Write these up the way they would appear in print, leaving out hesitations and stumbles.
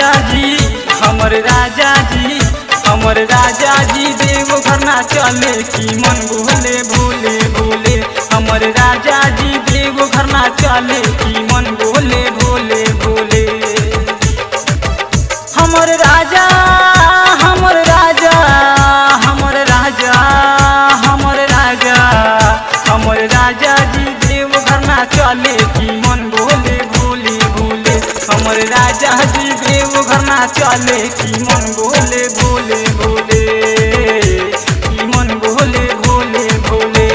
राजा जी हमर राजा जी हमर राजा जी देव घर ना चले की मन भोले भोले भोले। हमर राजा जी देव घर ना चले की मन भोले भोले भोले। हमर राजा हमर राजा हमर राजा हमर राजा हमर राजा जी देव घर ना चले की मन भोले भोले भोले। हमर राजा जी देव घर ना चले की मन भोले भोले भोले की मन भोले भोले भोले।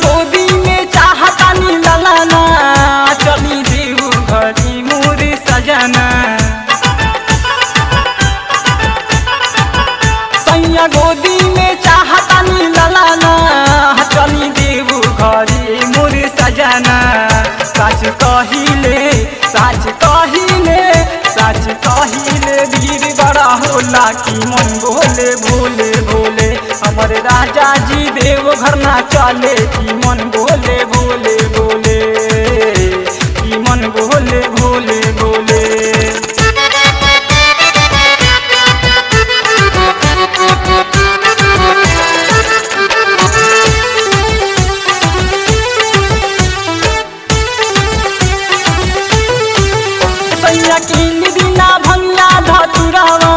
गोदी में चाहतानी ललाना चली देव घरी मोर सजना। सैया गोदी में चाहतानी ललाना चली देव घरी मोर सजना। सच कहिले सच कहिले सच कहिले भीड़ बड़ा होला की मन भोले भोले भोले। हमर राजा जी देव घर ना चले की मन भोले भोले भोले की मन भोले भोले भोले। सैया किन दिना भंगिया धतुरावा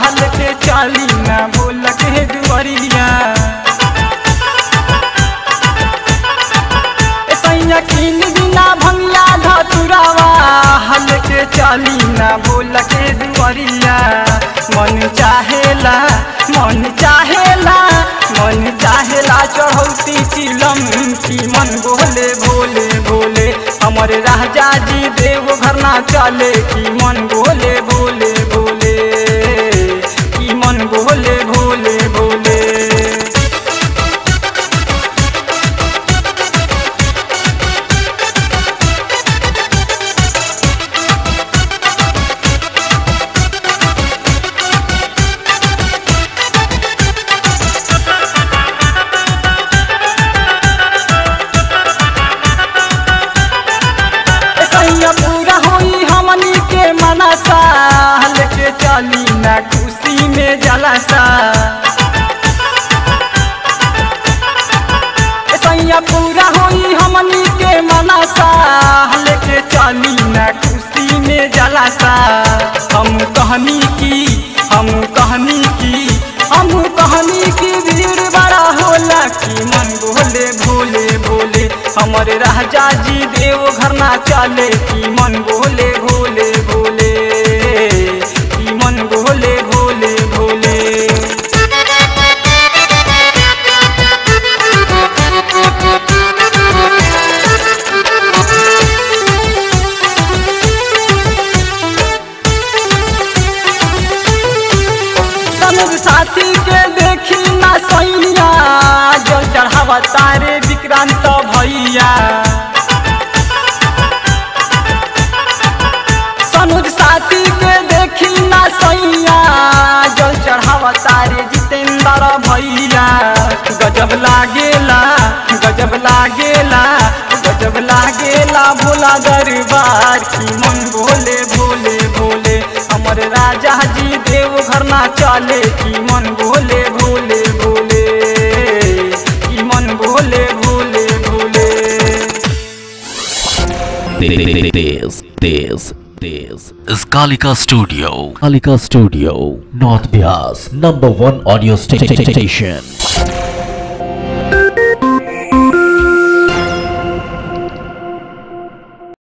हलके चली ना बोल के दुआरिया। सैया किन दिना भंगिया धतुरावा हलके चली ना बोल के दुआरिया। मन चाहेला मन चाहेला मन चाहेला चढ़ौती चिलम की मन भोले भोले भोले। हमर राजा जी देव घर ना चले की मन भोले भोले भोले की मन भोले भोले भोले। पूरा होई हमनी के मनसा लेके चली ना खुशी में जलसा। सैया पूरा होई हमनी के मनसा लेके चली ना खुशी में जलसा। हम कहनी की हम कहनी की हम कहनी की भीड़ बड़ा होला की मन भोले भोले भोले। हमर राजा जी देव घर ना चले की मन भोले भोले भोले की मन भोले भोले भोले। सनद साथी के देखी ना सैया जल चढ़ावा तारे विक्रांत भैया। सनुज साथी के देखी ना सैया जल चढ़ावा तारे जितेंद्र भैया। गजब लागेला गजब लागेला गजब लागेला भोला दरबार की मन भोले भोले भोले। हमर राजा जी देव घर ना चले की मन भोले भोले भोले की मन Bhole Bhole Bhole. This is Kalika Studio, North Bias, #1 audio station.